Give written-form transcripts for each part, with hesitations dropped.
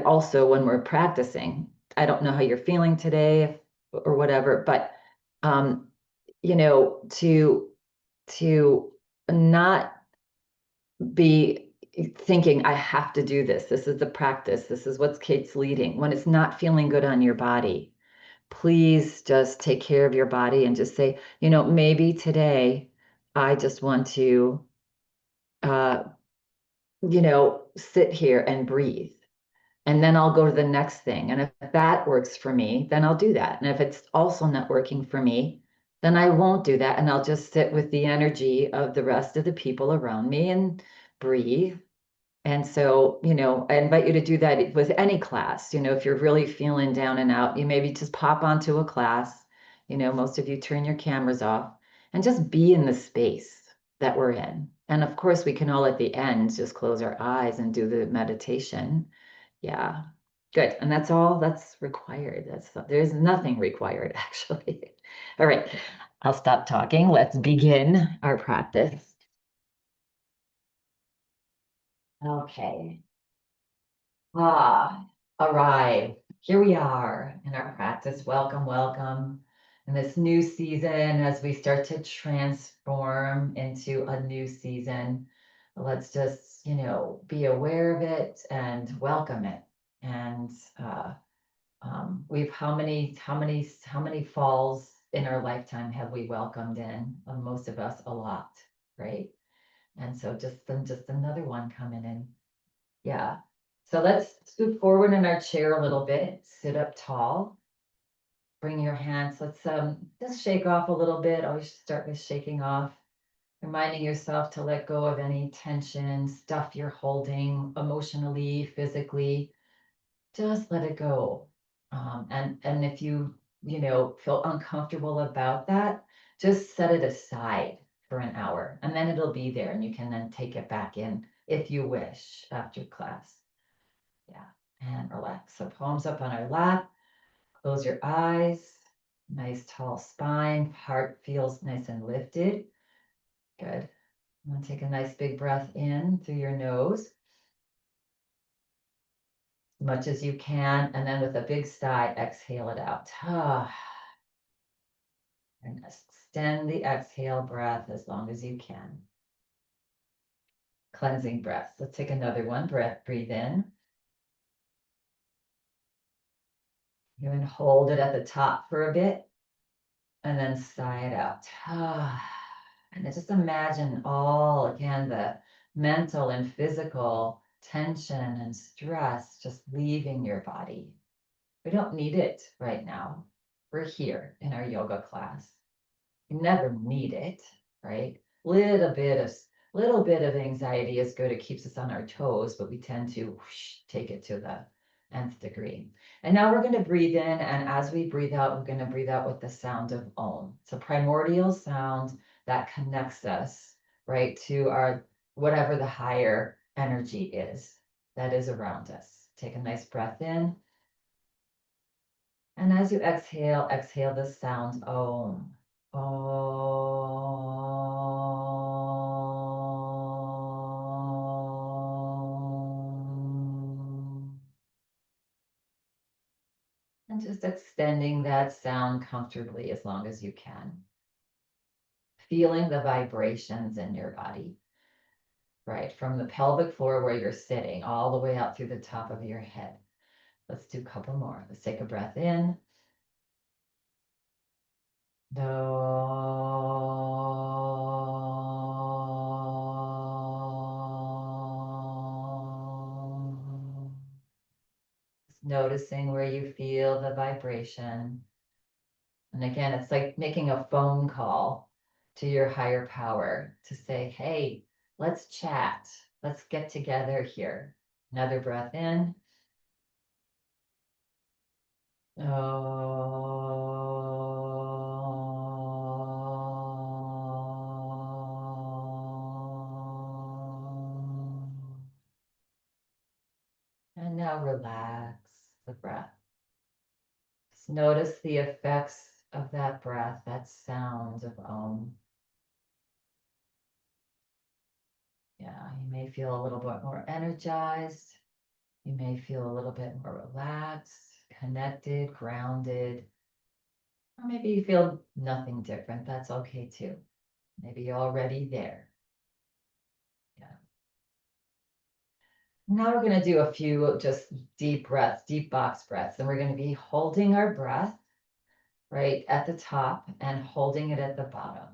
also when we're practicing. I don't know how you're feeling today or whatever, but um, to not be thinking I have to do this. This is the practice. This is what's Kate's leading. When it's not feeling good on your body, please just take care of your body and just say, maybe today I just want to uh, sit here and breathe. And then I'll go to the next thing. And if that works for me, then I'll do that. And if it's also not working for me, then I won't do that. And I'll just sit with the energy of the rest of the people around me and breathe. And so, I invite you to do that with any class. If you're really feeling down and out, you maybe just pop onto a class. Most of you turn your cameras off and just be in the space that we're in. And of course, we can all at the end just close our eyes and do the meditation. Yeah, good. And that's all that's required. There's nothing required actually. All right, I'll stop talking. Let's begin our practice. Okay. Arrive. Here we are in our practice. Welcome, welcome. In this new season, as we start to transform into a new season, let's just, be aware of it and welcome it. And we've how many falls in our lifetime have we welcomed in? Most of us a lot, right? And so just another one coming in. Yeah. So let's scoot forward in our chair a little bit, sit up tall, bring your hands. Let's just shake off a little bit. Always start with shaking off, reminding yourself to let go of any tension, stuff you're holding emotionally, physically. Just let it go. And if you feel uncomfortable about that, just set it aside for an hour and then it'll be there and you can then take it back in if you wish after class. Yeah, and relax. So palms up on our lap, close your eyes, nice tall spine, heart feels nice and lifted. Good. I'm gonna take a nice big breath in through your nose, as much as you can, and then with a big sigh, exhale it out. And extend the exhale breath as long as you can. Cleansing breath. Let's take another one. Breathe in. You can hold it at the top for a bit and then sigh it out. And just imagine all, again, the mental and physical tension and stress just leaving your body. We don't need it right now. We're here in our yoga class. You never need it, right? Little bit of anxiety is good. It keeps us on our toes, but we tend to take it to the nth degree. And now we're going to breathe in, and as we breathe out, we're going to breathe out with the sound of Om. It's a primordial sound that connects us, right, to our whatever the higher energy is that is around us. Take a nice breath in. And as you exhale, exhale the sound Om. Om. And just extending that sound comfortably as long as you can. Feeling the vibrations in your body, right? From the pelvic floor where you're sitting all the way out through the top of your head. Let's do a couple more. Let's take a breath in. Do. Noticing where you feel the vibration. And again, it's like making a phone call to your higher power to say, hey, let's chat. Let's get together here. Another breath in. And now relax the breath. Just notice the effects of that breath, that sound of Om. Yeah, you may feel a little bit more energized. You may feel a little bit more relaxed, connected, grounded, or maybe you feel nothing different. That's okay too. Maybe you're already there. Yeah. Now we're going to do a few just deep breaths, deep box breaths, and we're going to be holding our breath right at the top and holding it at the bottom.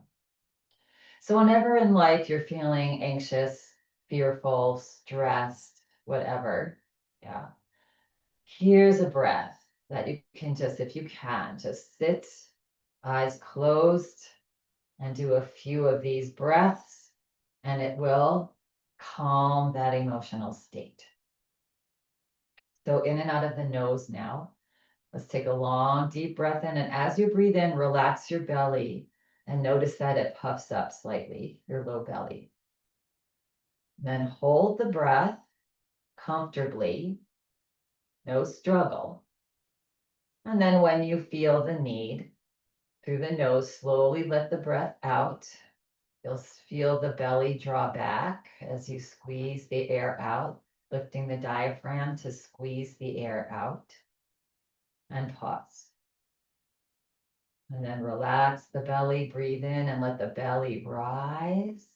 So whenever in life you're feeling anxious, fearful, stressed, whatever, yeah, here's a breath that you can just, if you can, just sit, eyes closed, and do a few of these breaths, and it will calm that emotional state. So in and out of the nose now. Let's take a long, deep breath in. And as you breathe in, relax your belly and notice that it puffs up slightly, your low belly. Then hold the breath comfortably, no struggle. And then when you feel the need, through the nose, slowly let the breath out. You'll feel the belly draw back as you squeeze the air out, lifting the diaphragm to squeeze the air out. And pause. And then relax the belly, breathe in and let the belly rise.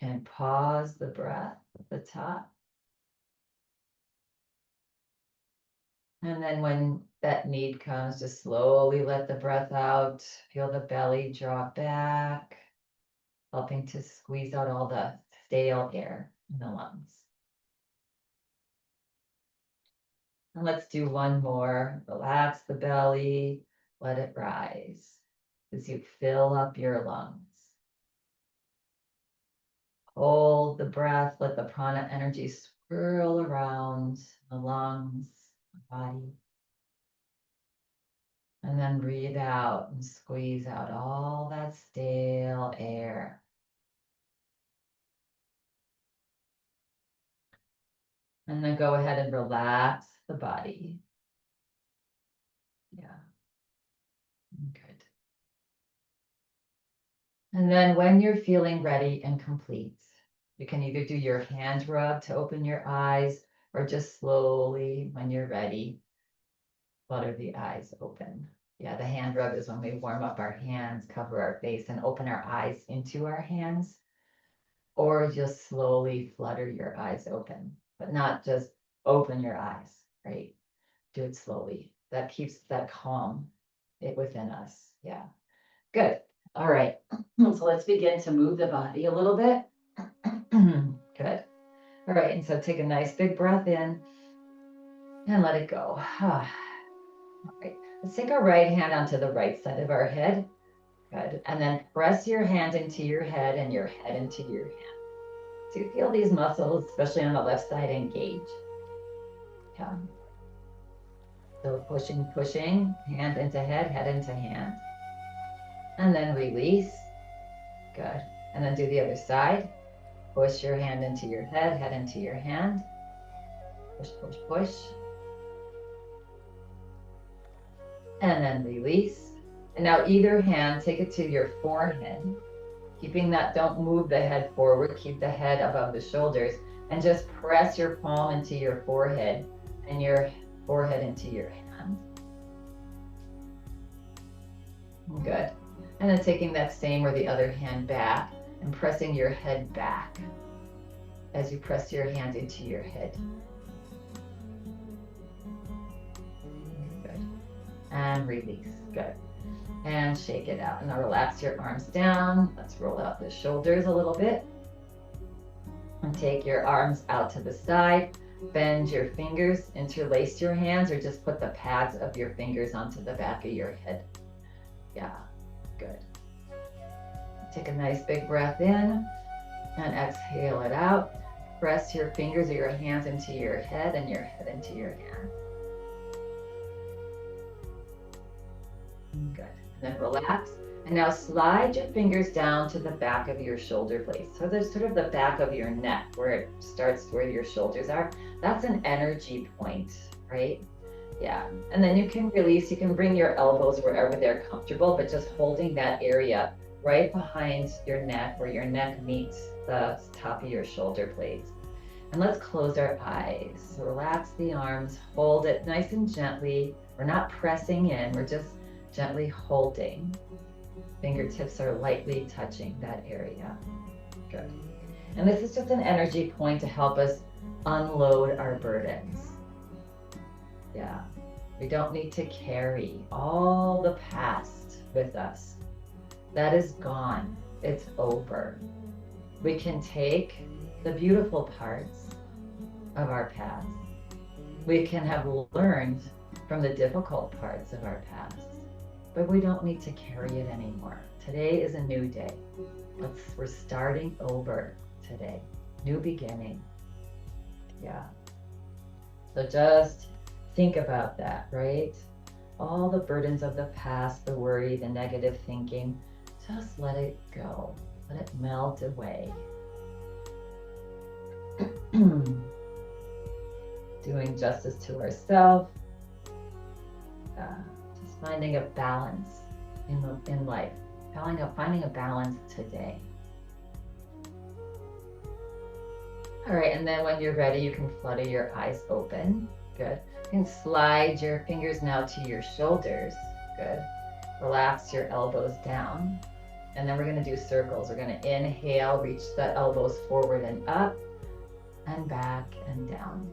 And pause the breath at the top. And then when that need comes, just slowly let the breath out. Feel the belly drop back, helping to squeeze out all the stale air in the lungs. And let's do one more. Relax the belly, let it rise as you fill up your lungs. Hold the breath, let the prana energy swirl around the lungs, the body. And then breathe out and squeeze out all that stale air. And then go ahead and relax the body. Yeah, good. And then when you're feeling ready and complete, you can either do your hand rub to open your eyes or just slowly, when you're ready, flutter the eyes open. Yeah, the hand rub is when we warm up our hands, cover our face, and open our eyes into our hands. Or just slowly flutter your eyes open, but not just open your eyes, right? Do it slowly. That keeps that calm within us. Yeah, good. All right, so let's begin to move the body a little bit. Good. All right, and so take a nice big breath in and let it go. All right, let's take our right hand onto the right side of our head. Good. And then press your hand into your head and your head into your hand. So you feel these muscles, especially on the left side, engage. Yeah. So pushing, hand into head, head into hand. And then release. Good. And then do the other side. Push your hand into your head, head into your hand. Push, push, push. And then release. And now either hand, take it to your forehead. Keeping that, don't move the head forward, keep the head above the shoulders, and just press your palm into your forehead and your forehead into your hand. Good. And then taking that same or the other hand back and pressing your head back as you press your hand into your head. Good. And release. Good. And shake it out. Now relax your arms down. Let's roll out the shoulders a little bit. And take your arms out to the side. Bend your fingers, interlace your hands, or just put the pads of your fingers onto the back of your head. Yeah, good. Take a nice big breath in and exhale it out. Press your fingers or your hands into your head and your head into your hand. Good. Then relax. And now slide your fingers down to the back of your shoulder blades. So there's sort of the back of your neck where it starts where your shoulders are. That's an energy point, right? Yeah. And then you can release, you can bring your elbows wherever they're comfortable, but just holding that area right behind your neck where your neck meets the top of your shoulder blades. And let's close our eyes. So relax the arms, hold it nice and gently. We're not pressing in, we're just gently holding. Fingertips are lightly touching that area. Good. And this is just an energy point to help us unload our burdens. Yeah. We don't need to carry all the past with us. That is gone. It's over. We can take the beautiful parts of our past. We can have learned from the difficult parts of our past, but we don't need to carry it anymore. Today is a new day. We're starting over today. New beginning. Yeah. So just think about that, right? All the burdens of the past, the worry, the negative thinking, just let it go. Let it melt away. Doing justice to ourselves. Just finding a balance in life. Finding a balance today. All right, and then when you're ready, you can flutter your eyes open. Good. You can slide your fingers now to your shoulders. Good. Relax your elbows down. And then we're going to do circles. We're going to inhale, reach the elbows forward and up, and back and down.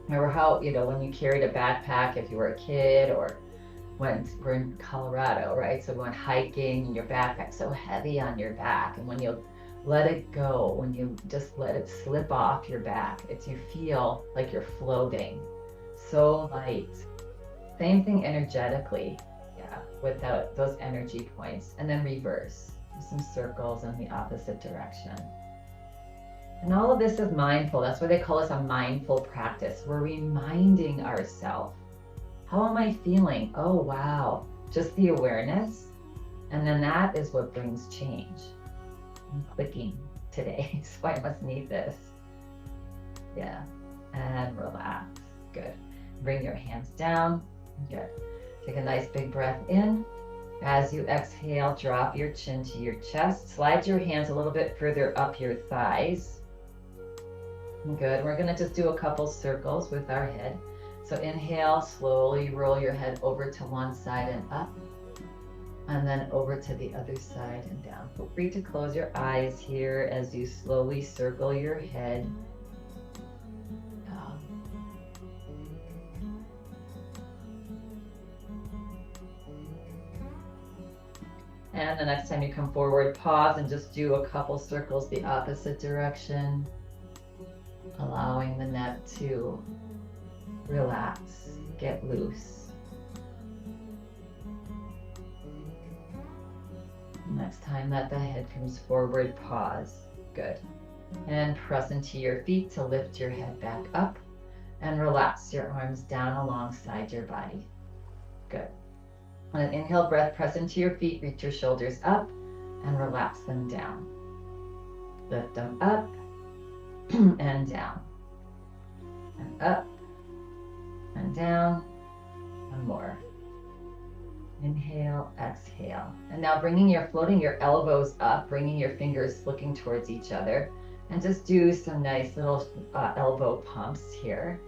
Remember how, when you carried a backpack, if you were a kid, or when we're in Colorado, right? So when hiking, your backpack's so heavy on your back, and when you let it go, when you just let it slip off your back, you feel like you're floating, so light. Same thing energetically, without those energy points. And then reverse, some circles in the opposite direction. And all of this is mindful. That's why they call us a mindful practice. We're reminding ourselves, how am I feeling? Oh, wow. Just the awareness. And then that is what brings change. I'm clicking today, so I must need this. Yeah. And relax. Good. Bring your hands down. Good. Take a nice big breath in. As you exhale, drop your chin to your chest. Slide your hands a little bit further up your thighs. Good. We're going to just do a couple circles with our head. So inhale, slowly roll your head over to one side and up, and then over to the other side and down. Feel free to close your eyes here as you slowly circle your head. And the next time you come forward, pause and just do a couple circles the opposite direction, allowing the neck to relax, get loose. Next time that the head comes forward, pause. Good. And press into your feet to lift your head back up and relax your arms down alongside your body. Good. On an inhale breath, press into your feet, reach your shoulders up and relax them down. Lift them up and down. And up and down. One more. Inhale, exhale. And now floating your elbows up, bringing your fingers looking towards each other. And just do some nice little elbow pumps here.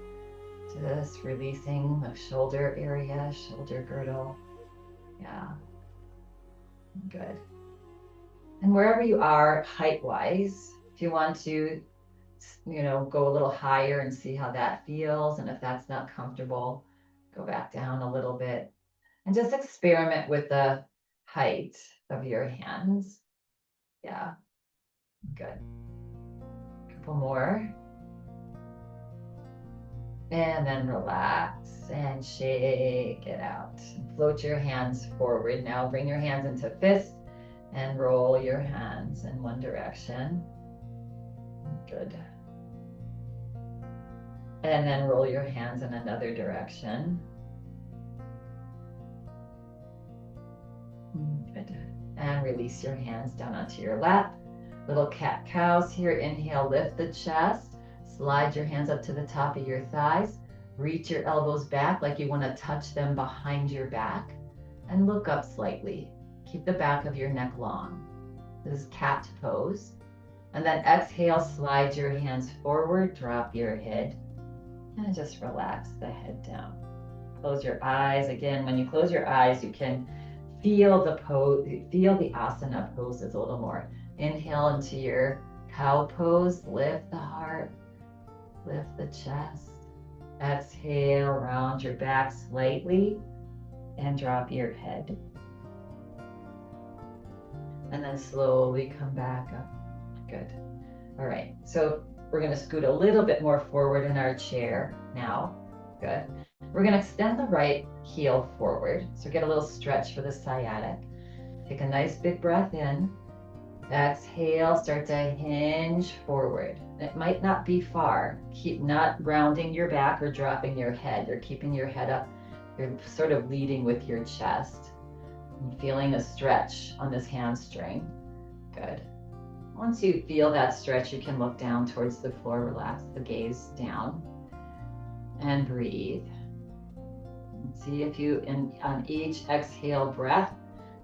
Just releasing the shoulder area, shoulder girdle. Yeah. Good. And wherever you are height-wise, if you want to, go a little higher and see how that feels. And if that's not comfortable, go back down a little bit and just experiment with the height of your hands. Yeah. Good. Couple more. And then relax and shake it out. Float your hands forward. Now bring your hands into fists and roll your hands in one direction. Good. And then roll your hands in another direction. Good. And release your hands down onto your lap. Little cat cows here. Inhale, lift the chest. Slide your hands up to the top of your thighs. Reach your elbows back like you want to touch them behind your back. And look up slightly. Keep the back of your neck long. This is cat pose. And then exhale, slide your hands forward, drop your head, and just relax the head down. Close your eyes. Again, when you close your eyes, you can feel the pose, feel the asana poses a little more. Inhale into your cow pose, lift the heart, lift the chest. Exhale, round your back slightly and drop your head. And then slowly come back up. Good. All right, so we're gonna scoot a little bit more forward in our chair now. Good. We're gonna extend the right heel forward. So get a little stretch for the sciatic. Take a nice big breath in. Exhale, start to hinge forward. It might not be far. Keep not rounding your back or dropping your head. You're keeping your head up. You're sort of leading with your chest. And feeling a stretch on this hamstring. Good. Once you feel that stretch, you can look down towards the floor, relax the gaze down, and breathe. And see if you, on each exhale breath,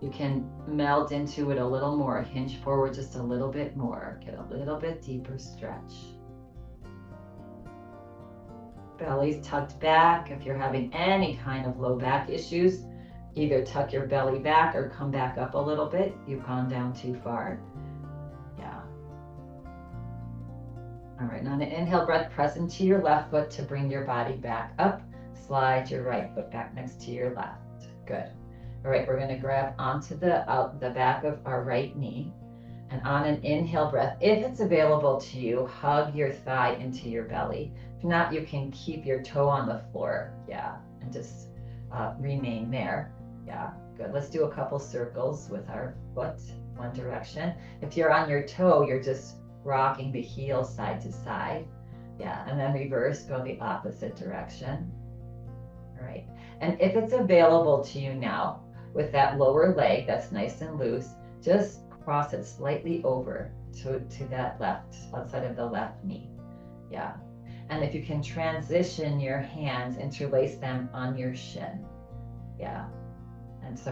you can melt into it a little more, hinge forward just a little bit more, get a little bit deeper stretch. Belly's tucked back. If you're having any kind of low back issues, either tuck your belly back or come back up a little bit. You've gone down too far. Yeah. All right, now on an inhale breath, press into your left foot to bring your body back up. Slide your right foot back next to your left. Good. All right, we're gonna grab onto the back of our right knee. And on an inhale breath, if it's available to you, hug your thigh into your belly. If not, you can keep your toe on the floor. Yeah, and just remain there. Yeah, good. Let's do a couple circles with our foot, one direction. If you're on your toe, you're just rocking the heel side to side. Yeah, and then reverse, go the opposite direction. All right, and if it's available to you now, with that lower leg that's nice and loose, just cross it slightly over to that left, outside of the left knee. Yeah. And if you can transition your hands, interlace them on your shin. Yeah. And so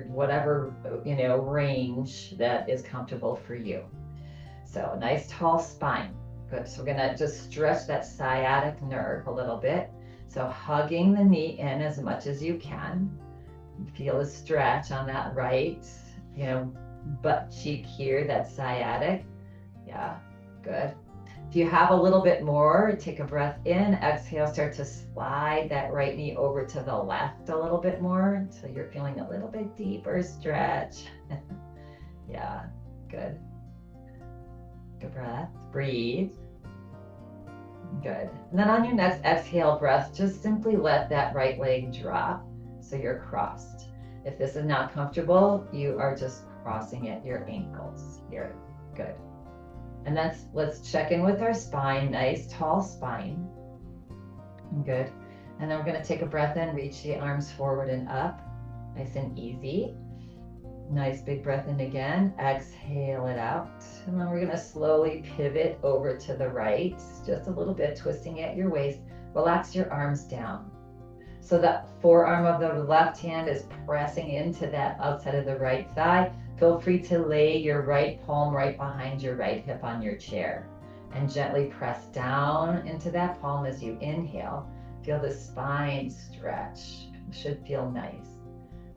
whatever, range that is comfortable for you. So a nice tall spine. Good. So we're gonna just stretch that sciatic nerve a little bit. So hugging the knee in as much as you can. Feel a stretch on that right, butt cheek here, that sciatic. Yeah, good. If you have a little bit more, take a breath in, exhale, start to slide that right knee over to the left a little bit more until you're feeling a little bit deeper stretch. Yeah, good. Good breath, breathe. Good. And then on your next exhale breath, just simply let that right leg drop. So you're crossed. If this is not comfortable, you are just crossing at your ankles here. Good. And let's check in with our spine. Nice tall spine. Good. And then we're going to take a breath in, reach the arms forward and up. Nice and easy. Nice big breath in again. Exhale it out. And then we're going to slowly pivot over to the right, just a little bit, twisting at your waist. Relax your arms down. So the forearm of the left hand is pressing into that outside of the right thigh. Feel free to lay your right palm right behind your right hip on your chair and gently press down into that palm as you inhale. Feel the spine stretch. It should feel nice.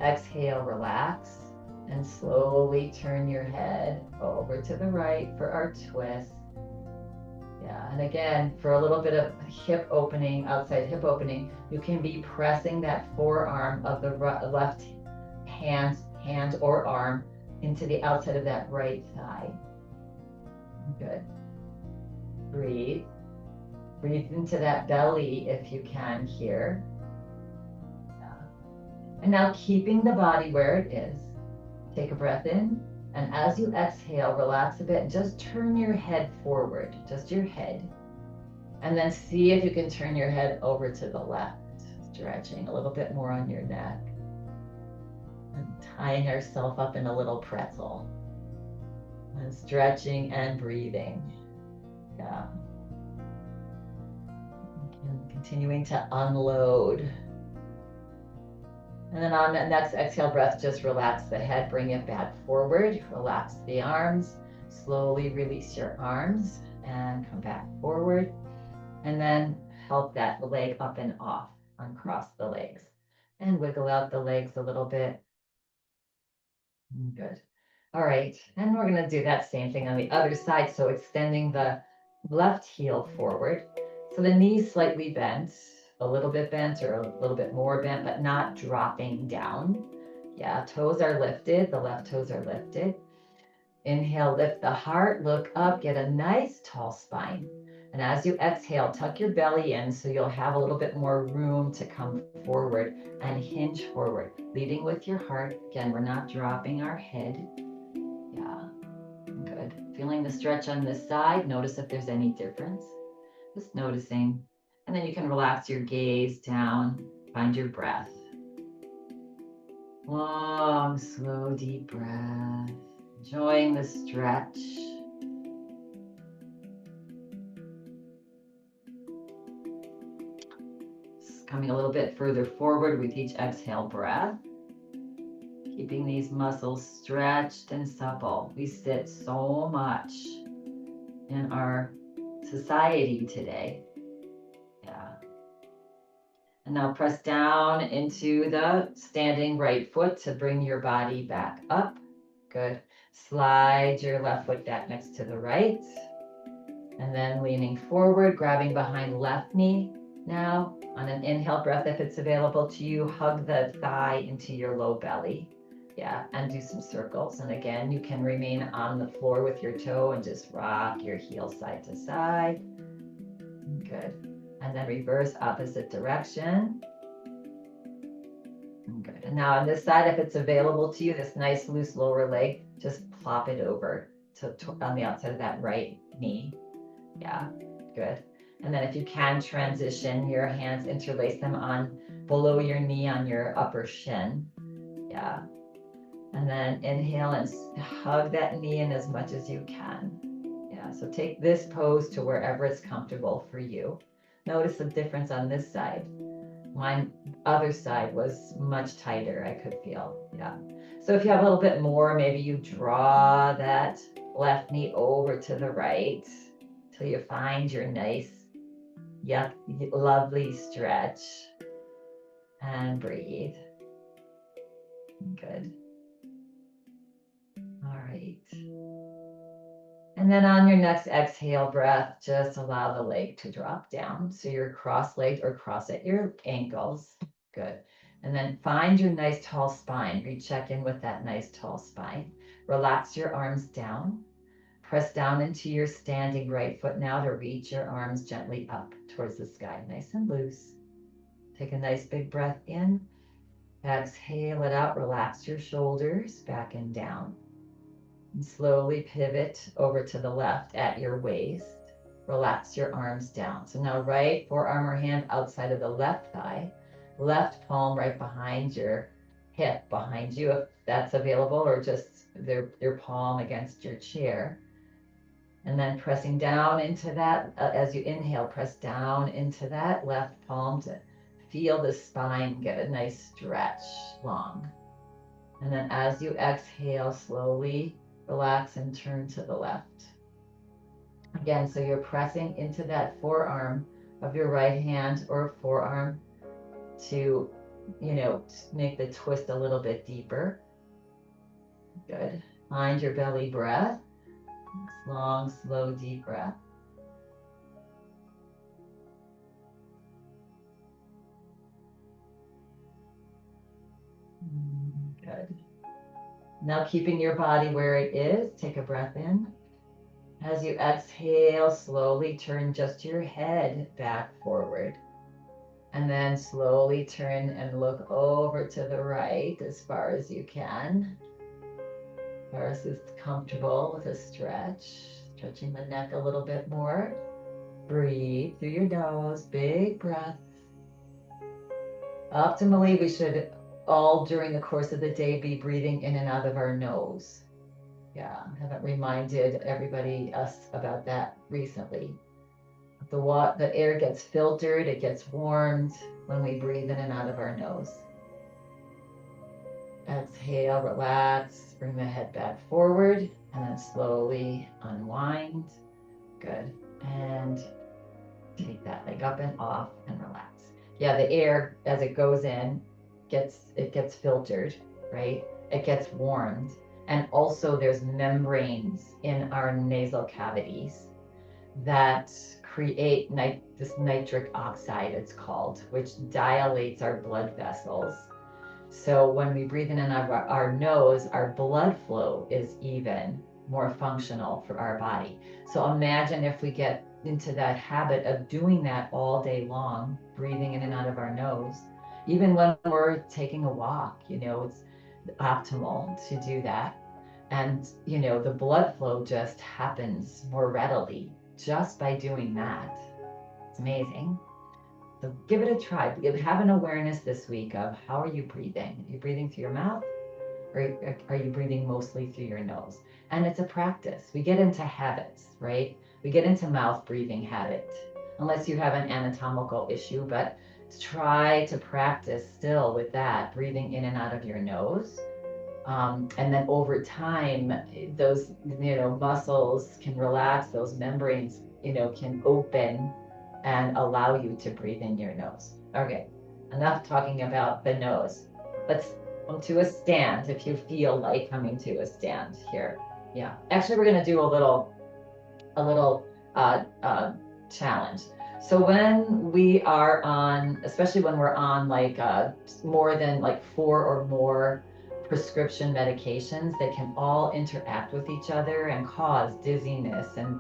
Exhale, relax, and slowly turn your head over to the right for our twist. Yeah, and again, for a little bit of hip opening, outside hip opening, you can be pressing that forearm of the left hand or arm into the outside of that right thigh. Good. Breathe. Breathe into that belly if you can here. Yeah. And now keeping the body where it is, take a breath in. And as you exhale, relax a bit and just turn your head forward, just your head. And then see if you can turn your head over to the left, stretching a little bit more on your neck. And tying ourselves up in a little pretzel. And stretching and breathing. Yeah. And continuing to unload. And then on that next exhale breath, just relax the head, bring it back forward, relax the arms, Slowly release your arms and come back forward. And then help that leg up and off, uncross the legs. And wiggle out the legs a little bit. Good. All right, and we're gonna do that same thing on the other side. So extending the left heel forward. So the knees slightly bent, a little bit bent or a little bit more bent, but not dropping down. Yeah, toes are lifted, the left toes are lifted. Inhale, lift the heart, look up, get a nice tall spine. And as you exhale, tuck your belly in so you'll have a little bit more room to come forward and hinge forward, leading with your heart. Again, we're not dropping our head. Yeah, good. Feeling the stretch on this side. Notice if there's any difference. Just noticing. And then you can relax your gaze down, find your breath. Long, slow, deep breath. Enjoying the stretch. Coming a little bit further forward with each exhale breath. Keeping these muscles stretched and supple. We sit so much in our society today. Yeah. And now press down into the standing right foot to bring your body back up. Good. Slide your left foot back next to the right. And then leaning forward, grabbing behind left knee. Now, on an inhale breath, if it's available to you, hug the thigh into your low belly. Yeah, and do some circles. And again, you can remain on the floor with your toe and just rock your heel side to side. Good. And then reverse opposite direction. Good. And now on this side, if it's available to you, this nice loose lower leg, just plop it over to on the outside of that right knee. Yeah, good. And then if you can transition your hands, interlace them on below your knee on your upper shin. Yeah. And then inhale and hug that knee in as much as you can. Yeah, so take this pose to wherever it's comfortable for you. Notice the difference on this side. My other side was much tighter, I could feel. Yeah. So if you have a little bit more, maybe you draw that left knee over to the right till you find your nice, lovely stretch. And breathe. Good. All right. And then on your next exhale breath, just allow the leg to drop down. So you're cross-legged or cross at your ankles. Good. And then find your nice tall spine. Recheck in with that nice tall spine. Relax your arms down. Press down into your standing right foot now to reach your arms gently up towards the sky. Nice and loose. Take a nice big breath in. Exhale it out. Relax your shoulders back and down. And slowly pivot over to the left at your waist. Relax your arms down. So now right forearm or hand outside of the left thigh, left palm right behind your hip behind you, if that's available, or just your palm against your chair. And then pressing down into that, as you inhale, press down into that left palm to feel the spine get a nice stretch long. And then as you exhale, slowly relax and turn to the left. Again, so you're pressing into that forearm of your right hand or forearm to, make the twist a little bit deeper. Good. Find your belly breath. Long, slow, deep breath. Good. Now keeping your body where it is, take a breath in. As you exhale, slowly turn just your head back forward. And then slowly turn and look over to the right as far as you can. As far as it's comfortable with a stretch. Stretching the neck a little bit more. Breathe through your nose, big breath. Optimally, we should all during the course of the day be breathing in and out of our nose. Yeah, I haven't reminded us about that recently. The air gets filtered, it gets warmed when we breathe in and out of our nose. Exhale, relax, bring the head back forward. And then slowly unwind. Good. And take that leg up and off and relax. Yeah, the air as it goes in gets filtered, right? It gets warmed. And also there's membranes in our nasal cavities that create this nitric oxide, it's called, which dilates our blood vessels. So when we breathe in and out of our nose, our blood flow is even more functional for our body. So imagine if we get into that habit of doing that all day long, breathing in and out of our nose, even when we're taking a walk, it's optimal to do that. And, the blood flow just happens more readily just by doing that. It's amazing. So give it a try. Have an awareness this week of how are you breathing? Are you breathing through your mouth or are you breathing mostly through your nose? And it's a practice. We get into habits, right? We get into mouth breathing habit, unless you have an anatomical issue, but try to practice still with that, breathing in and out of your nose. And then over time, those, muscles can relax, those membranes, can open and allow you to breathe in your nose. Okay, enough talking about the nose. Let's come to a stand if you feel like coming to a stand here. Yeah, actually, we're gonna do a little challenge. So when we are on, especially when we're on like more than like 4 or more prescription medications, they can all interact with each other and cause dizziness and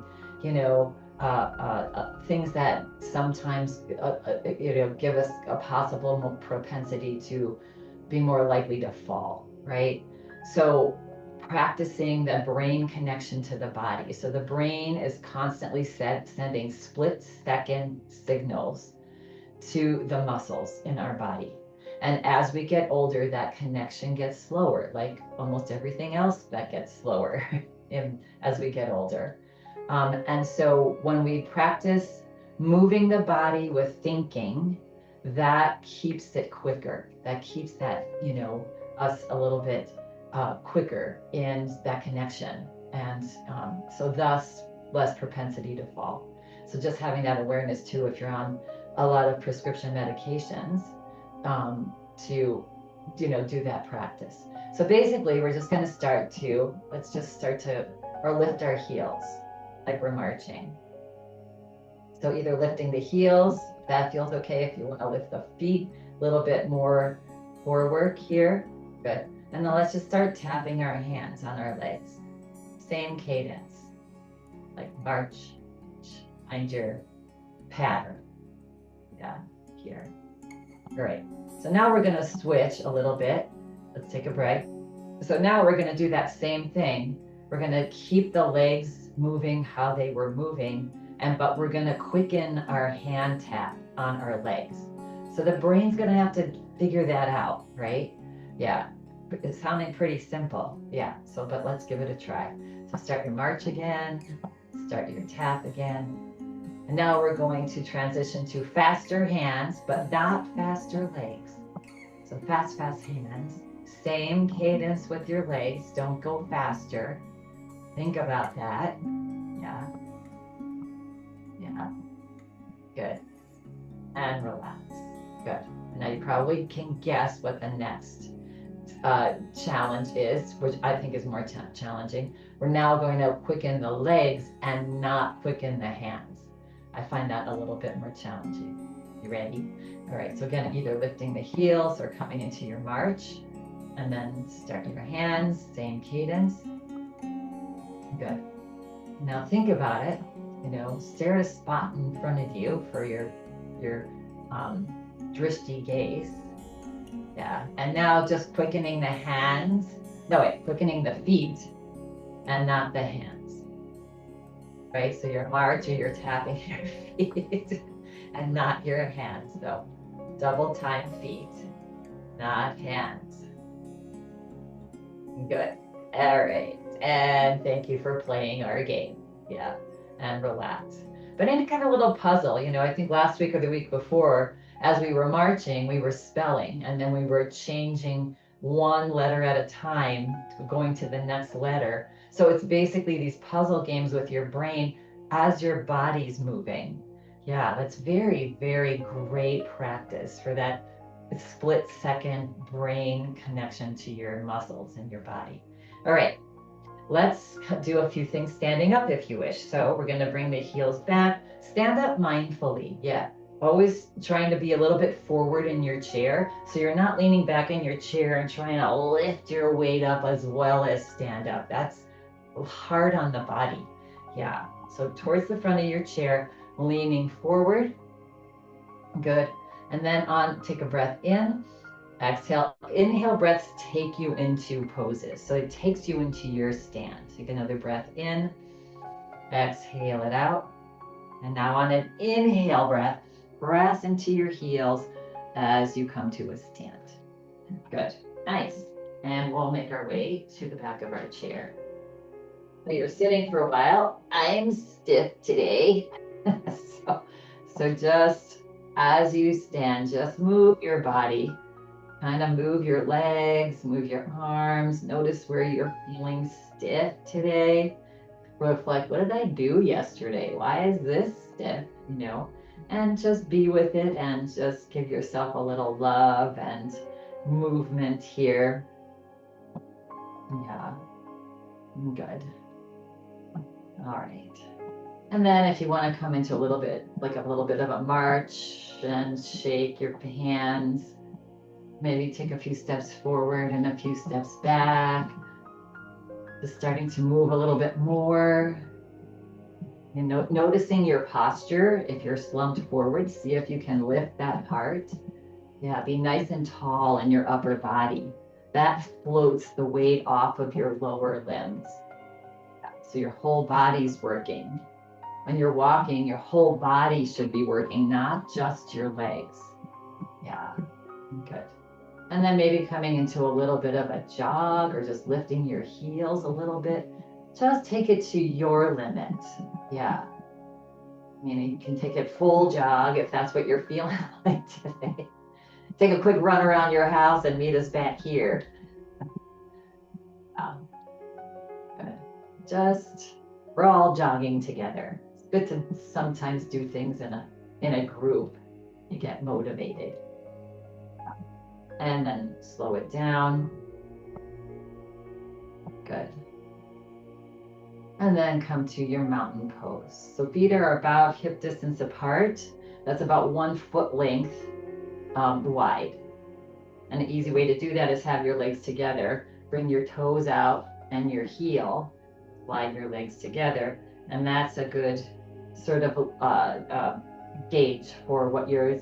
things that sometimes give us a possible propensity to be more likely to fall, right? So practicing the brain connection to the body. So the brain is constantly sending split-second signals to the muscles in our body. And as we get older, that connection gets slower, like almost everything else that gets slower as we get older. And so when we practice moving the body with thinking, that keeps it quicker. That keeps that, us a little bit quicker in that connection. And so thus less propensity to fall. So just having that awareness too, if you're on a lot of prescription medications, to, do that practice. So basically we're just going to let's just start to, or lift our heels like we're marching. So either lifting the heels, if that feels okay, if you want to lift the feet a little bit more forward here, good. And then let's just start tapping our hands on our legs. Same cadence, like march, find your pattern. Yeah, here. All right, so now we're gonna switch a little bit. Let's take a break. So now we're gonna do that same thing. We're gonna keep the legs moving how they were moving, but we're gonna quicken our hand tap on our legs. So the brain's gonna have to figure that out, right? Yeah, it's sounding pretty simple. Yeah, but let's give it a try. So start your march again, start your tap again. And now we're going to transition to faster hands, but not faster legs. So fast hands. Same cadence with your legs. Don't go faster. Think about that. Yeah. Yeah. Good. And relax. Good. Now you probably can guess what the next challenge is, which I think is more challenging. We're now going to quicken the legs and not quicken the hands. I find that a little bit more challenging. You ready? All right, so again, either lifting the heels or coming into your march, and then start your hands, same cadence. Good. Now think about it, stare at a spot in front of you for your drishti gaze. Yeah, and now just quickening the hands. No, wait, quickening the feet and not the hands. Right, so your march or you're tapping your feet and not your hands. So double time feet, not hands. Good. All right. And thank you for playing our game. Yeah. And relax. But any kind of little puzzle, I think last week or the week before, as we were marching, we were spelling and then we were changing one letter at a time, going to the next letter. So it's basically these puzzle games with your brain as your body's moving. Yeah, that's very, very great practice for that split-second brain connection to your muscles in your body. All right, let's do a few things standing up if you wish. So we're going to bring the heels back. Stand up mindfully. Yeah. Always trying to be a little bit forward in your chair. So you're not leaning back in your chair and trying to lift your weight up as well as stand up. That's hard on the body. Yeah. So towards the front of your chair, leaning forward. Good. And then take a breath in. Exhale, inhale breaths take you into poses. So it takes you into your stand. Take another breath in, exhale it out. And now on an inhale breath, press into your heels as you come to a stand. Good, nice. And we'll make our way to the back of our chair. So you're sitting for a while. I'm stiff today. so just as you stand, just move your body. Kind of move your legs, move your arms. Notice where you're feeling stiff today. Reflect, what did I do yesterday? Why is this stiff? And just be with it and just give yourself a little love and movement here. Yeah, good. All right. And then if you want to come into a little bit of a march and shake your hands. Maybe take a few steps forward and a few steps back. Just starting to move a little bit more. And noticing your posture. If you're slumped forward, see if you can lift that part. Yeah, be nice and tall in your upper body. That floats the weight off of your lower limbs. Yeah, so your whole body's working. When you're walking, your whole body should be working, not just your legs. Yeah, good. And then maybe coming into a little bit of a jog or just lifting your heels a little bit. Just take it to your limit. Yeah. You can take it full jog if that's what you're feeling like today. Take a quick run around your house and meet us back here. Good. We're all jogging together. It's good to sometimes do things in a group. You get motivated. And then slow it down. Good. And then come to your mountain pose. So feet are about hip distance apart. That's about 1 foot length wide. And an easy way to do that is have your legs together. Bring your toes out and your heel. Slide your legs together. And that's a good sort of gauge for what your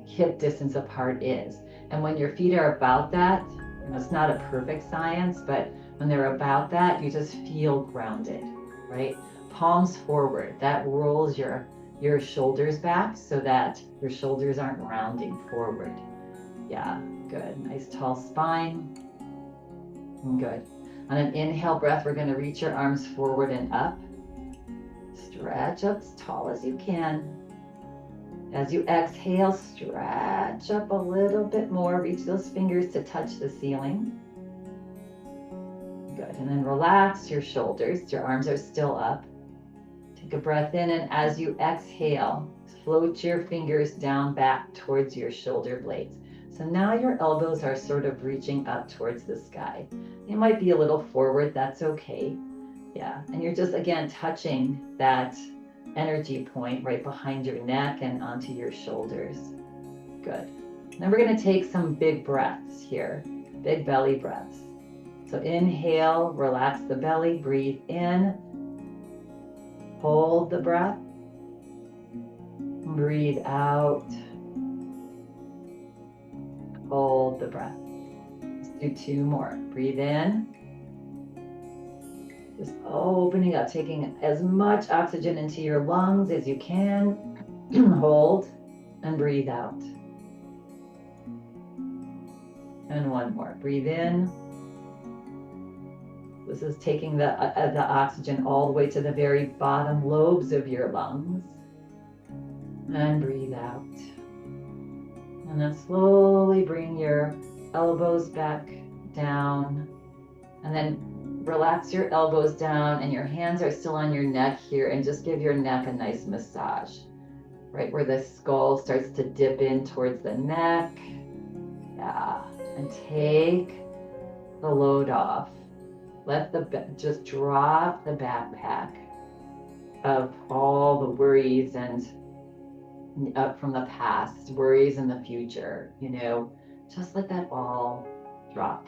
hip distance apart is. And when your feet are about that, it's not a perfect science, but when they're about that, you just feel grounded, right? Palms forward, that rolls your shoulders back so that your shoulders aren't rounding forward. Yeah, good. Nice tall spine. Good. On an inhale breath, we're going to reach your arms forward and up. Stretch up as tall as you can. As you exhale, stretch up a little bit more. Reach those fingers to touch the ceiling. Good. And then relax your shoulders. Your arms are still up. Take a breath in, and as you exhale, float your fingers down back towards your shoulder blades. So now your elbows are sort of reaching up towards the sky. You might be a little forward, that's okay. Yeah, and you're just, again, touching that energy point right behind your neck and onto your shoulders. Good. Then we're going to take some big breaths here, big belly breaths. So inhale, relax the belly, breathe in, hold the breath, breathe out, hold the breath. Let's do 2 more. Breathe in. Just opening up, taking as much oxygen into your lungs as you can. Hold and breathe out. And 1 more. Breathe in. This is taking the oxygen all the way to the very bottom lobes of your lungs. And breathe out. And then slowly bring your elbows back down. And then relax your elbows down and your hands are still on your neck here, and just give your neck a nice massage. Right where the skull starts to dip in towards the neck. Yeah, and take the load off. Just drop the backpack of all the worries and up from the past, worries in the future, just let that all drop.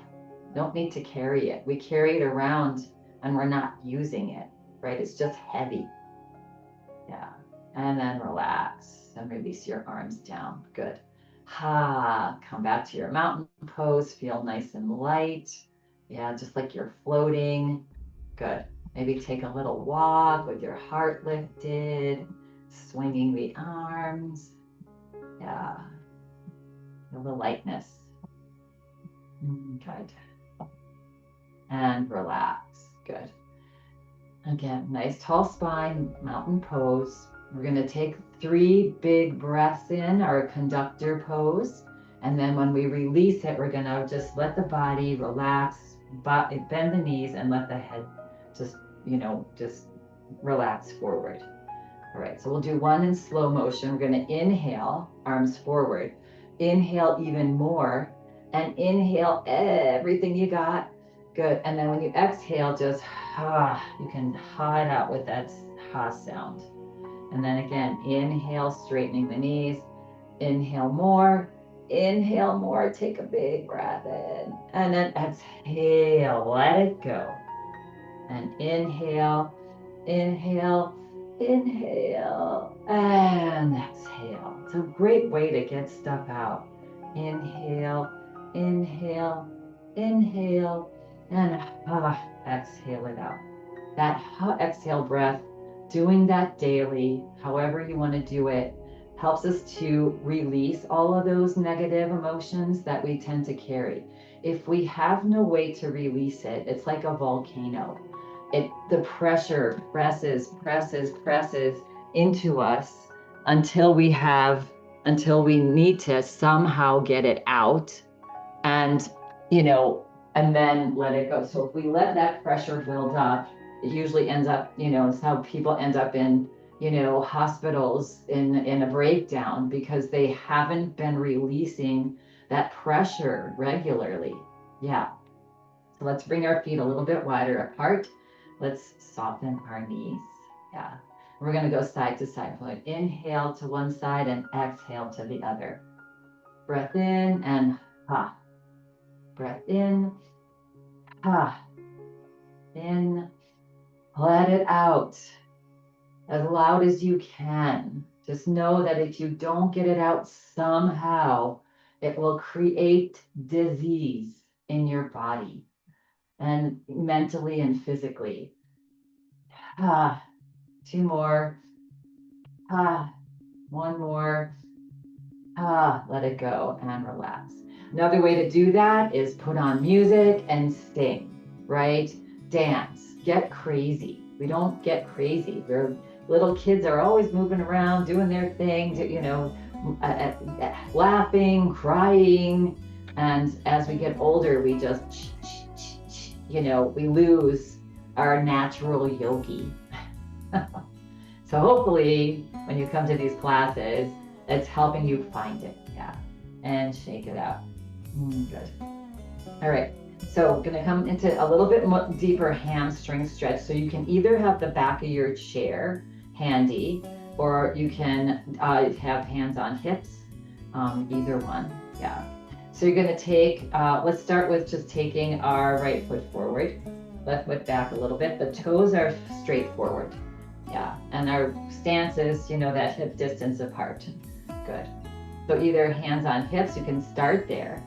Don't need to carry it. We carry it around and we're not using it, right? It's just heavy. Yeah. And then relax and release your arms down. Good. Come back to your mountain pose. Feel nice and light. Yeah, just like you're floating. Good. Maybe take a little walk with your heart lifted, swinging the arms. Yeah. Feel the lightness. Good. And relax. Good. Again, nice tall spine, mountain pose. We're going to take 3 big breaths in, our conductor pose. And then when we release it, we're going to just let the body relax, bend the knees, and let the head just relax forward. All right, so we'll do one in slow motion. We're going to inhale, arms forward. Inhale even more, and inhale everything you got. Good. And then when you exhale, just you can ha it out with that ha sound. And then again, inhale, straightening the knees. Inhale more. Inhale more. Take a big breath in. And then exhale. Let it go. And inhale, inhale, inhale, and exhale. It's a great way to get stuff out. Inhale, inhale, inhale, and exhale it out. That exhale breath, doing that daily, however you want to do it, helps us to release all of those negative emotions that we tend to carry. If we have no way to release it, it's like a volcano. The pressure presses into us until we need to somehow get it out, and then let it go. So if we let that pressure build up, it usually ends up, it's how people end up in, hospitals in a breakdown, because they haven't been releasing that pressure regularly. Yeah. So let's bring our feet a little bit wider apart. Let's soften our knees. Yeah. We're going to go side to side. We'll inhale to one side and exhale to the other. Breath in and ha. Breath in, ha. In. Let it out as loud as you can. Just know that if you don't get it out somehow, it will create disease in your body, and mentally and physically. 2 more. 1 more. Let it go and relax. Another way to do that is put on music and sing, right? Dance, get crazy. We don't get crazy. Little kids are always moving around, doing their thing, laughing, crying. And as we get older, we just, we lose our natural yogi. So hopefully when you come to these classes, it's helping you find it. Yeah. And shake it out. Good. All right. So we're going to come into a little bit more deeper hamstring stretch. So you can either have the back of your chair handy, or you can have hands on hips, either one. Yeah. So you're going to take, let's start with just taking our right foot forward, left foot back a little bit. The toes are straight forward. Yeah. And our stance is, that hip distance apart. Good. So either hands on hips, you can start there.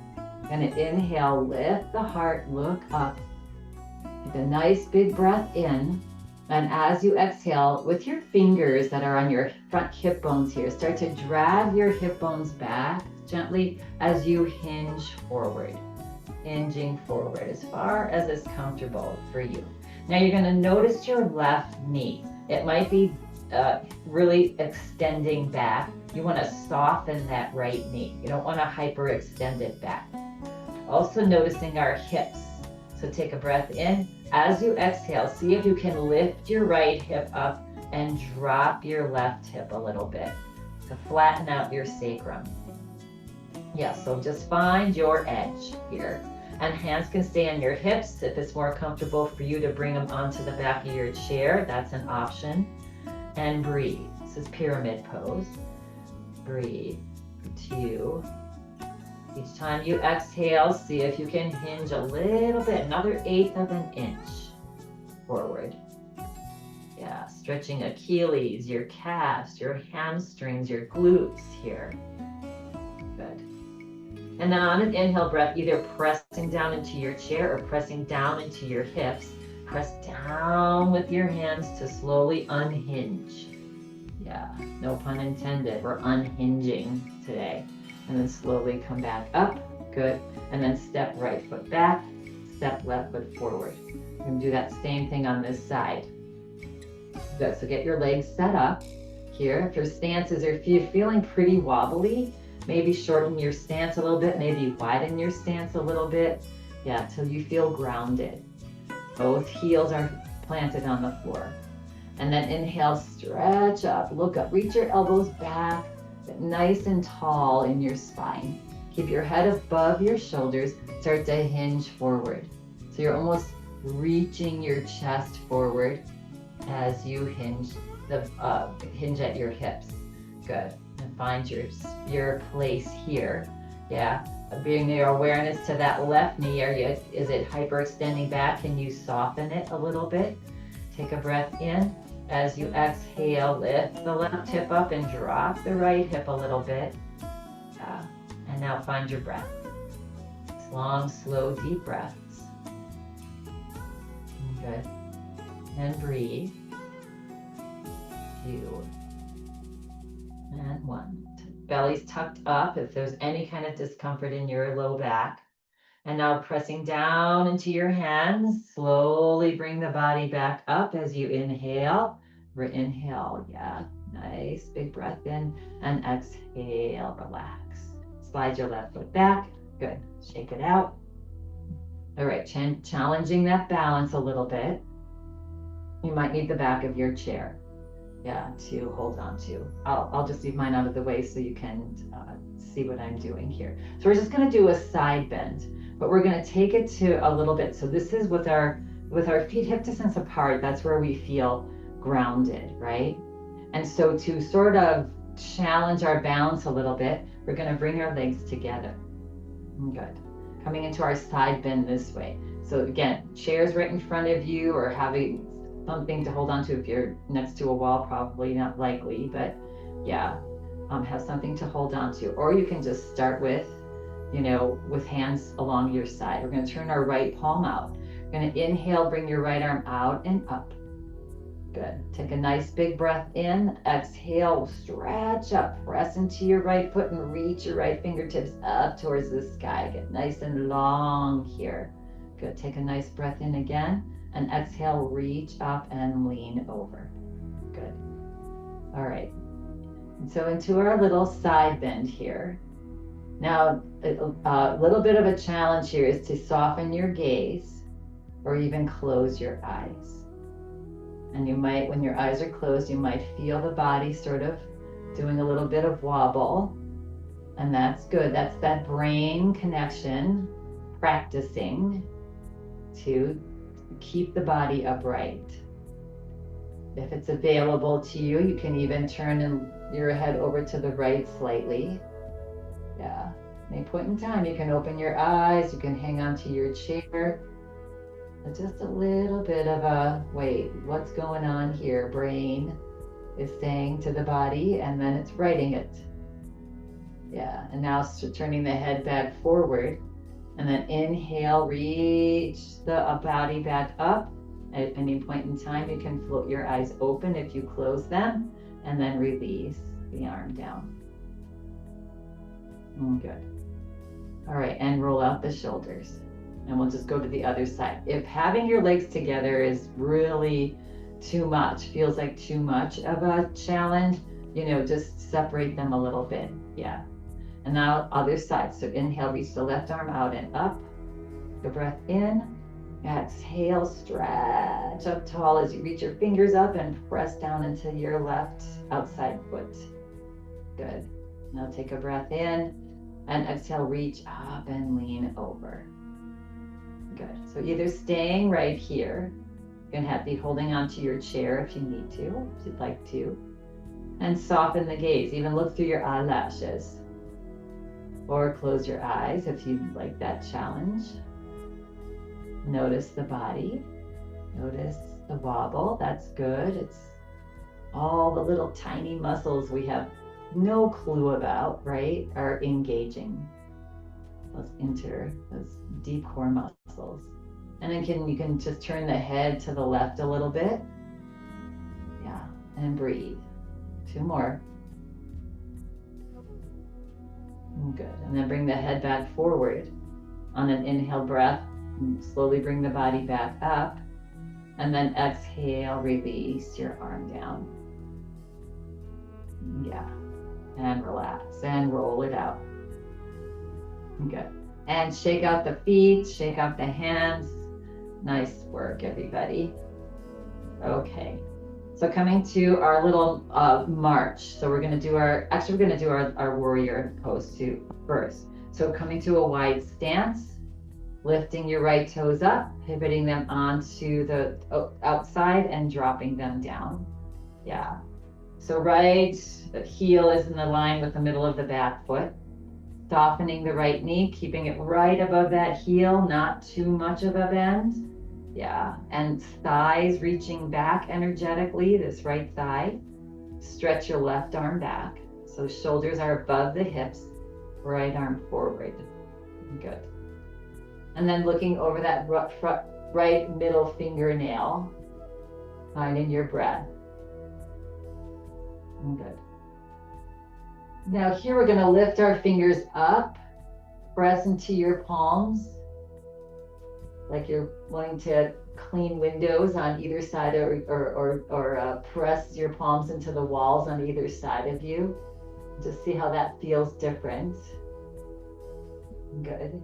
Going to inhale, lift the heart, look up. Take a nice big breath in. And as you exhale, with your fingers that are on your front hip bones here, start to drag your hip bones back gently as you hinge forward. Hinging forward as far as is comfortable for you. Now you're going to notice your left knee. It might be really extending back. You want to soften that right knee. You don't want to hyperextend it back. Also noticing our hips. So take a breath in, As you exhale, see if you can lift your right hip up and drop your left hip a little bit to flatten out your sacrum. Yeah, so just find your edge here. And hands can stay on your hips. If it's more comfortable for you to bring them onto the back of your chair, that's an option. And breathe. This is pyramid pose. Breathe. 2. Each time you exhale, see if you can hinge a little bit, another 1/8 of an inch forward. Yeah, stretching Achilles, your calves, your hamstrings, your glutes here. Good. And then on an inhale breath, either pressing down into your chair or pressing down into your hips. Press down with your hands to slowly unhinge. Yeah, no pun intended. We're unhinging today. And then slowly come back up. Good. And then step right foot back, step left foot forward. We're going to do that same thing on this side. Good. So get your legs set up here. If your stance is, or if you're feeling pretty wobbly, maybe shorten your stance a little bit, maybe widen your stance a little bit. Yeah, till you feel grounded. Both heels are planted on the floor. And then inhale, stretch up, look up, reach your elbows back, get nice and tall in your spine. Keep your head above your shoulders, start to hinge forward. So you're almost reaching your chest forward as you hinge at your hips. Good. And find your place here. Yeah. Bring your awareness to that left knee area. Is it hyperextending back? Can you soften it a little bit? Take a breath in. As you exhale, lift the left hip up and drop the right hip a little bit. Yeah. And now find your breath. Long, slow, deep breaths. Good. And breathe. 2. And 1. Belly's tucked up if there's any kind of discomfort in your low back. And now pressing down into your hands, slowly bring the body back up as you inhale. Inhale, yeah, nice big breath in, and exhale, relax. Slide your left foot back, good, shake it out. All right, challenging that balance a little bit. You might need the back of your chair, yeah, to hold on to. I'll just leave mine out of the way so you can see what I'm doing here. So we're just gonna do a side bend, but we're gonna take it to a little bit. So this is with our feet hip distance apart, that's where we feel grounded, right? And so to sort of challenge our balance a little bit, we're going to bring our legs together. Good. Coming into our side bend this way. So again, chairs right in front of you, or having something to hold on to. If you're next to a wall, probably not likely, but yeah, have something to hold on to. Or you can just start with, with hands along your side. We're going to turn our right palm out. We're going to inhale, bring your right arm out and up. Good. Take a nice big breath in. Exhale, stretch up. Press into your right foot and reach your right fingertips up towards the sky. Get nice and long here. Good. Take a nice breath in again. And exhale, reach up and lean over. Good. All right. And so into our little side bend here. Now, a little bit of a challenge here is to soften your gaze or even close your eyes. And you might, when your eyes are closed, you might feel the body sort of doing a little bit of wobble. And that's good. That's that brain connection practicing to keep the body upright. If it's available to you, you can even turn your head over to the right slightly. Yeah. At any point in time, you can open your eyes, you can hang on to your chair. Just a little bit of a, wait, what's going on here? Brain is saying to the body, and then it's writing it. Yeah, and now turning the head back forward, and then inhale, reach the body back up. At any point in time, you can float your eyes open if you close them, and then release the arm down. Good. All right, and roll out the shoulders. And we'll just go to the other side. If having your legs together is really too much, feels like too much of a challenge, just separate them a little bit. Yeah. And now other side. So inhale, reach the left arm out and up. Take a breath in. Exhale, stretch up tall as you reach your fingers up and press down into your left outside foot. Good. Now take a breath in and exhale, reach up and lean over. Good. So either staying right here, you can be holding onto your chair if you need to, if you'd like to, and soften the gaze. Even look through your eyelashes, or close your eyes if you'd like that challenge. Notice the body. Notice the wobble. That's good. It's all the little tiny muscles we have no clue about, right, are engaging. Those deep core muscles. And then you can just turn the head to the left a little bit. Yeah, and breathe. 2 more. Good. And then bring the head back forward. On an inhale breath, slowly bring the body back up. And then exhale, release your arm down. Yeah. And relax and roll it out. Good. And shake out the feet, shake out the hands. Nice work, everybody. Okay. So coming to our little march. So we're going to do our warrior pose too first. So coming to a wide stance, lifting your right toes up, pivoting them onto the outside and dropping them down. Yeah. So right heel is in the line with the middle of the back foot. Softening the right knee, keeping it right above that heel, not too much of a bend. Yeah, and thighs reaching back energetically, this right thigh. Stretch your left arm back. So shoulders are above the hips, right arm forward. Good. And then looking over that right middle fingernail, finding your breath. Good. Now here we're going to lift our fingers up, press into your palms, like you're wanting to clean windows on either side, or press your palms into the walls on either side of you. Just see how that feels different. Good.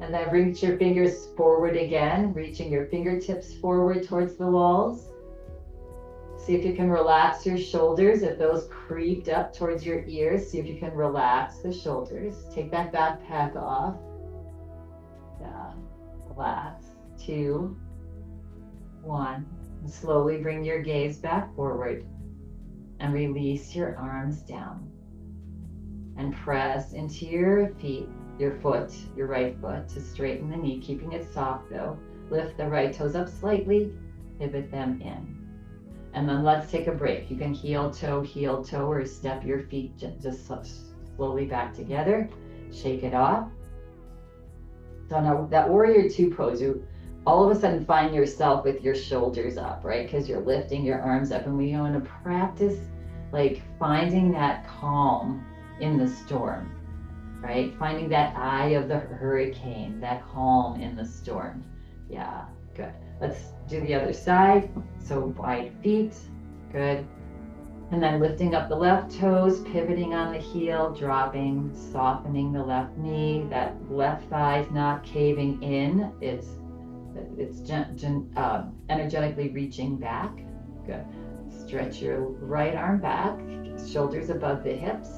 And then reach your fingers forward again, reaching your fingertips forward towards the walls. See if you can relax your shoulders. If those creeped up towards your ears, see if you can relax the shoulders. Take that backpack off. Yeah. Relax. 2, 1. And slowly bring your gaze back forward and release your arms down. And press into your feet, your right foot, to straighten the knee, keeping it soft though. Lift the right toes up slightly, pivot them in. And then let's take a break. You can heel toe, or step your feet just slowly back together. Shake it off. So now that warrior 2 pose, you all of a sudden find yourself with your shoulders up, right? Because you're lifting your arms up, and we want to practice like finding that calm in the storm, right? Finding that eye of the hurricane, that calm in the storm. Yeah, good. Let's do the other side. So wide feet, good. And then lifting up the left toes, pivoting on the heel, dropping, softening the left knee. That left thigh is not caving in. It's energetically reaching back. Good. Stretch your right arm back, shoulders above the hips.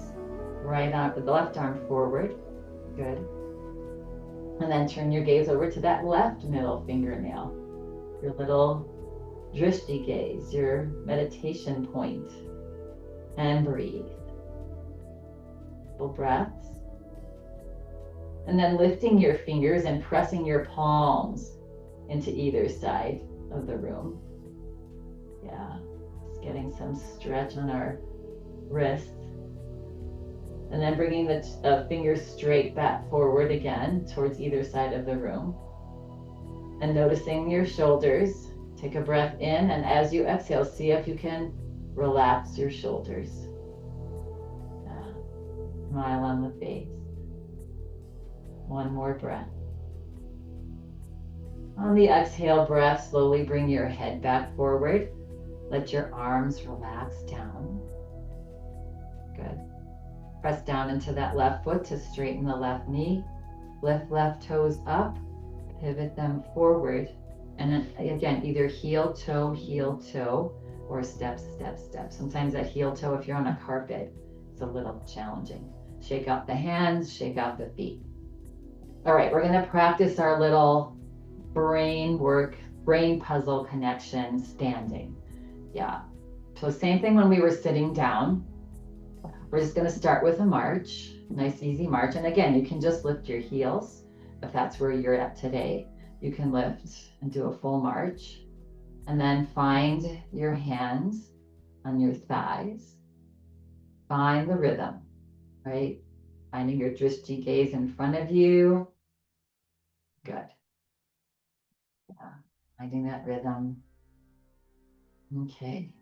The left arm forward. Good. And then turn your gaze over to that left middle fingernail. Your little drishti gaze, your meditation point. And breathe. Full breaths. And then lifting your fingers and pressing your palms into either side of the room. Yeah, just getting some stretch on our wrists. And then bringing the fingers straight back forward again towards either side of the room. And noticing your shoulders. Take a breath in, and as you exhale, see if you can relax your shoulders. Smile on the face. One more breath. On the exhale breath, slowly bring your head back forward. Let your arms relax down. Good. Press down into that left foot to straighten the left knee. Lift left toes up, pivot them forward. And then again, either heel, toe, or step, step, step. Sometimes that heel toe, if you're on a carpet, it's a little challenging. Shake out the hands, shake out the feet. All right, we're gonna practice our little brain puzzle connection standing. Yeah. So same thing when we were sitting down. We're just gonna start with a march, nice easy march. And again, you can just lift your heels if that's where you're at today. You can lift and do a full march. And then find your hands on your thighs. Find the rhythm, right? Finding your drishti gaze in front of you. Good. Yeah, finding that rhythm. Okay.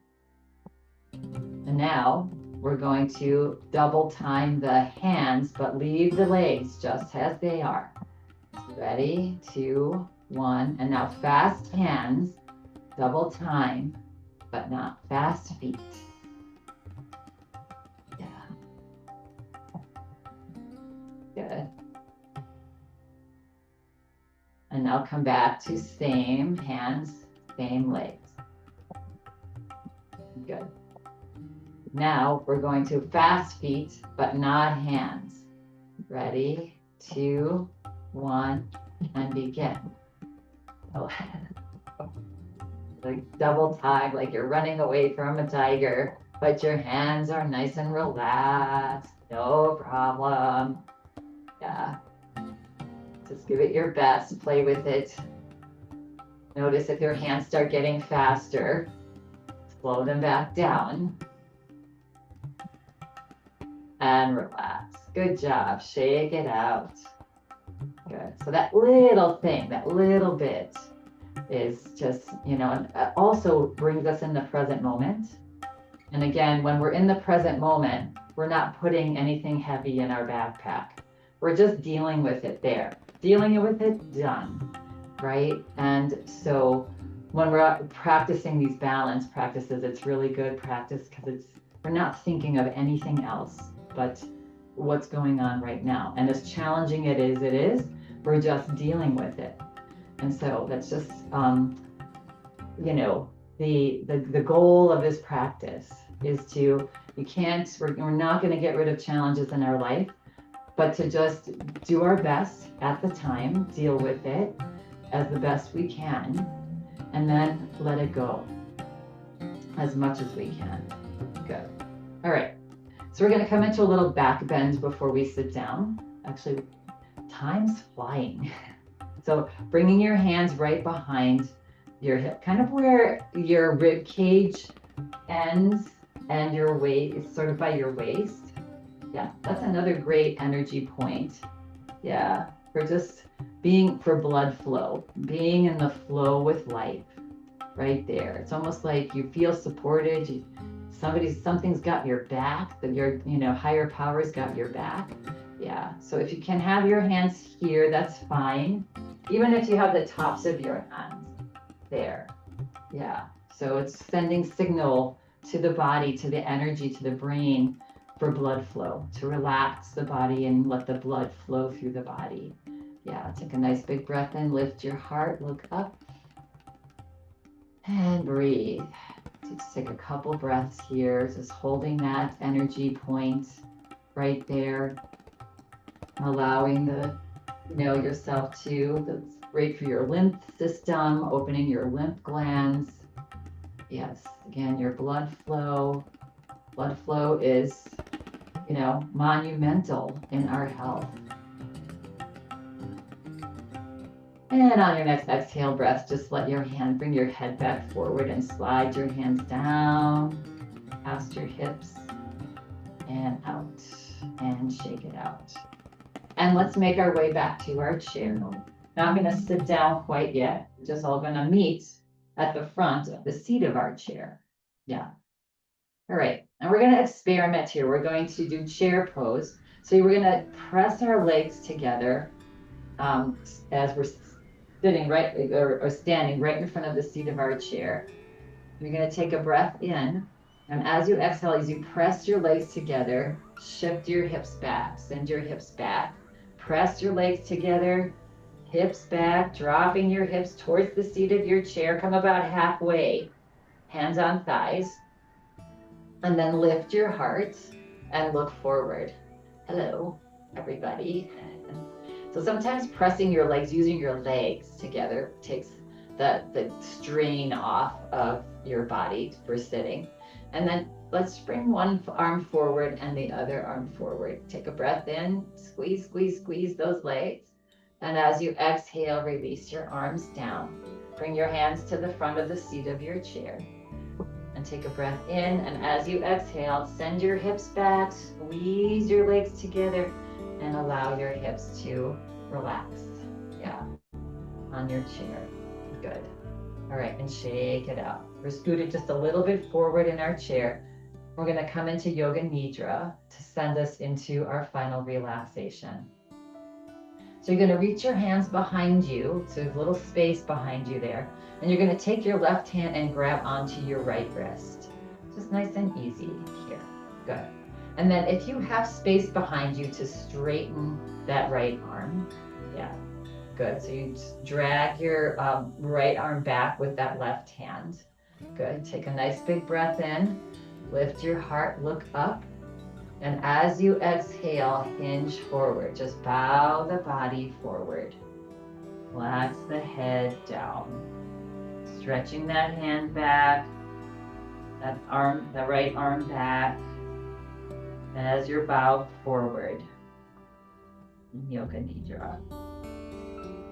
And now we're going to double time the hands, but leave the legs just as they are. Ready, 2, 1. And now fast hands, double time, but not fast feet. Yeah. Good. And now come back to same hands, same legs. Good. Now we're going to fast feet, but not hands. Ready, 2, 1, and begin. Oh. Like double time, like you're running away from a tiger, but your hands are nice and relaxed. No problem. Yeah. Just give it your best. Play with it. Notice if your hands start getting faster, slow them back down. And relax. Good job. Shake it out. Good. So that little thing, that little bit is just, and also brings us in the present moment. And again, when we're in the present moment, we're not putting anything heavy in our backpack. We're just dealing with it there. Dealing with it, done, right? And so when we're practicing these balance practices, it's really good practice because we're not thinking of anything else but what's going on right now. And as challenging it is, we're just dealing with it. And so that's just, the goal of this practice is we're not going to get rid of challenges in our life, but to just do our best at the time, deal with it as the best we can, and then let it go as much as we can. Good. All right. So we're going to come into a little back bend before we sit down. Actually, time's flying. So bringing your hands right behind your hip, kind of where your rib cage ends and your waist, sort of by your waist. Yeah, that's another great energy point. Yeah, for blood flow, being in the flow with life, right there. It's almost like you feel supported. Something's got your back. That your higher power's got your back. Yeah. So if you can have your hands here, that's fine. Even if you have the tops of your hands there. Yeah. So it's sending signal to the body, to the energy, to the brain for blood flow, to relax the body and let the blood flow through the body. Yeah. Take a nice big breath in, lift your heart, look up, and breathe. Just take a couple breaths here, just holding that energy point right there, allowing yourself that's great for your lymph system, opening your lymph glands. Yes, again, your blood flow. Blood flow is, monumental in our health. And on your next exhale breath, just bring your head back forward and slide your hands down past your hips and out, and shake it out. And let's make our way back to our chair. Not going to sit down quite yet. We're just all going to meet at the front of the seat of our chair. Yeah. All right. And we're going to experiment here. We're going to do chair pose. So we're going to press our legs together as we're sitting right or standing right in front of the seat of our chair. You're going to take a breath in. And as you exhale, as you press your legs together, shift your hips back, send your hips back. press your legs together, hips back, dropping your hips towards the seat of your chair. Come about halfway, hands on thighs. And then lift your heart and look forward. Hello, everybody. So sometimes pressing your legs, using your legs together takes the strain off of your body for sitting. And then let's bring one arm forward and the other arm forward. Take a breath in, squeeze, squeeze, squeeze those legs. And as you exhale, release your arms down. Bring your hands to the front of the seat of your chair. And take a breath in, and as you exhale, send your hips back, squeeze your legs together, and allow your hips to relax. Yeah, on your chair. Good. All right, and shake it out. We're scooted just a little bit forward in our chair. We're going to come into Yoga Nidra to send us into our final relaxation. So you're going to reach your hands behind you, so there's a little space behind you there. And you're going to take your left hand and grab onto your right wrist. Just nice and easy here. Good. And then if you have space behind you to straighten that right arm, yeah, good. So you just drag your right arm back with that left hand. Good. Take a nice big breath in. Lift your heart, look up. And as you exhale, hinge forward. Just bow the body forward. Relax the head down. Stretching that hand back, that arm, the right arm back. As you're bowed forward in Yoga Nidra.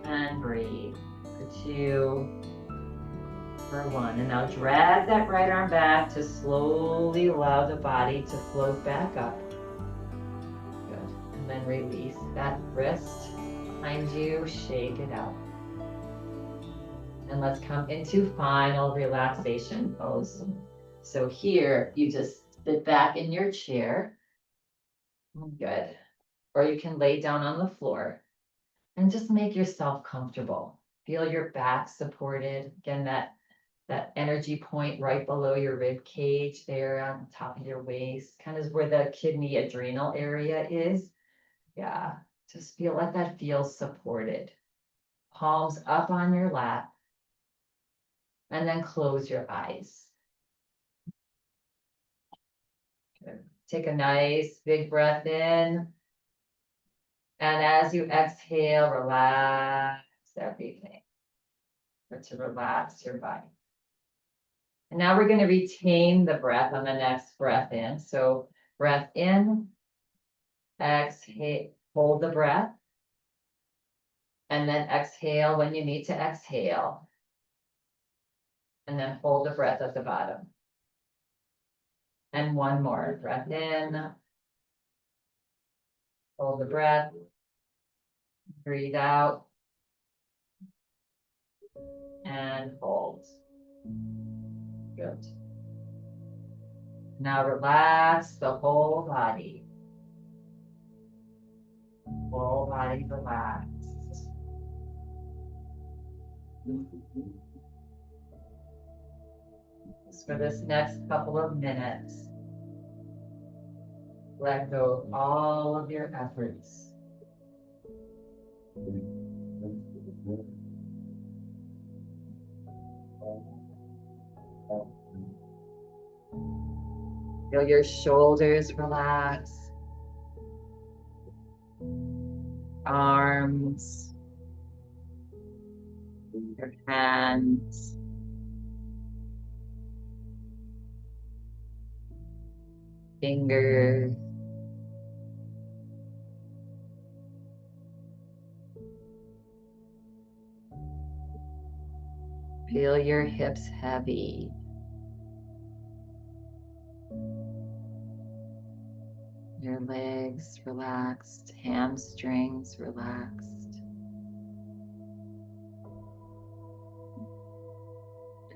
And breathe for 2, for 1. And now drag that right arm back to slowly allow the body to float back up. Good. And then release that wrist behind you, shake it out. And let's come into final relaxation pose. So here, you just sit back in your chair. Good. Or you can lay down on the floor and just make yourself comfortable. Feel your back supported. Again, that energy point right below your rib cage there on top of your waist, kind of where the kidney adrenal area is. Yeah, just let that feel supported. Palms up on your lap. And then close your eyes. Good. Take a nice big breath in. And as you exhale, relax everything. Or to relax your body. And now we're going to retain the breath on the next breath in. So breath in, exhale, hold the breath. And then exhale when you need to exhale. And then hold the breath at the bottom. And one more. Breath in. Hold the breath. Breathe out. And hold. Good. Now relax the whole body. Whole body relaxed. Just for this next couple of minutes, let go of all of your efforts. Feel your shoulders relax, arms, your hands, fingers, feel your hips heavy. Your legs relaxed, hamstrings relaxed,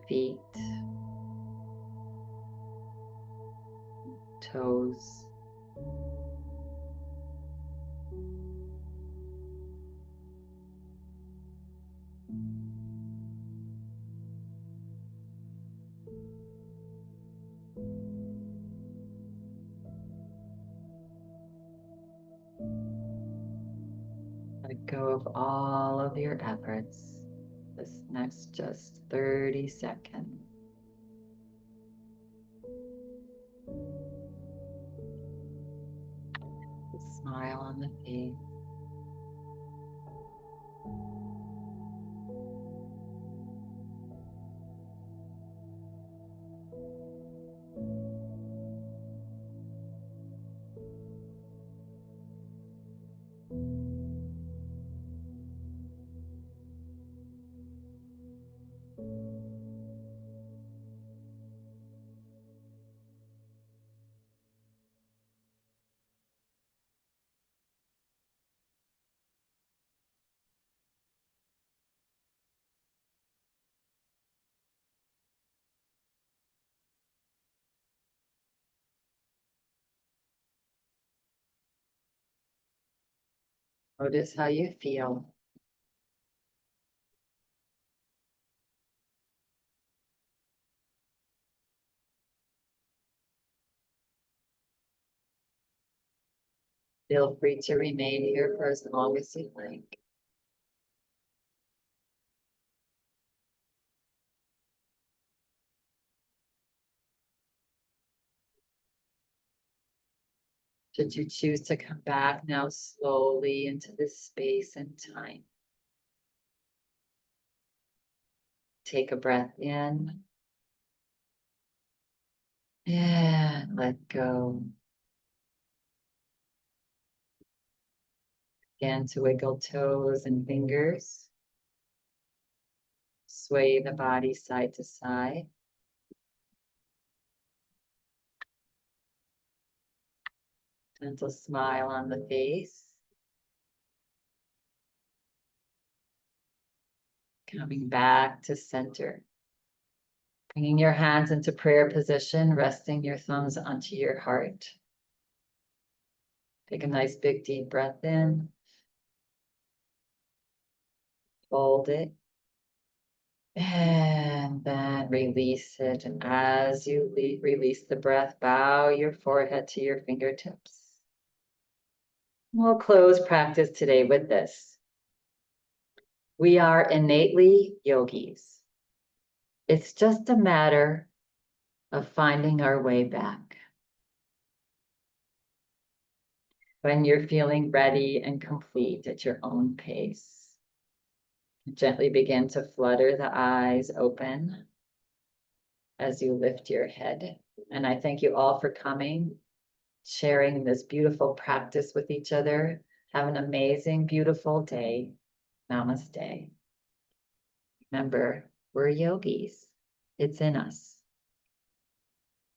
feet, toes. of all of your efforts this next just 30 seconds. Smile on the face. Notice how you feel. Feel free to remain here for as long as you like. Should you choose to come back now slowly into this space and time, take a breath in and let go. Begin to wiggle toes and fingers. Sway the body side to side. Gentle smile on the face. Coming back to center. Bringing your hands into prayer position, resting your thumbs onto your heart. Take a nice big deep breath in. Hold it. And then release it. And as you release the breath, bow your forehead to your fingertips. We'll close practice today with this. We are innately yogis. It's just a matter of finding our way back. When you're feeling ready and complete at your own pace, gently begin to flutter the eyes open as you lift your head. And I thank you all for coming, sharing this beautiful practice with each other. Have an amazing, beautiful day. Namaste. Remember, we're yogis. It's in us.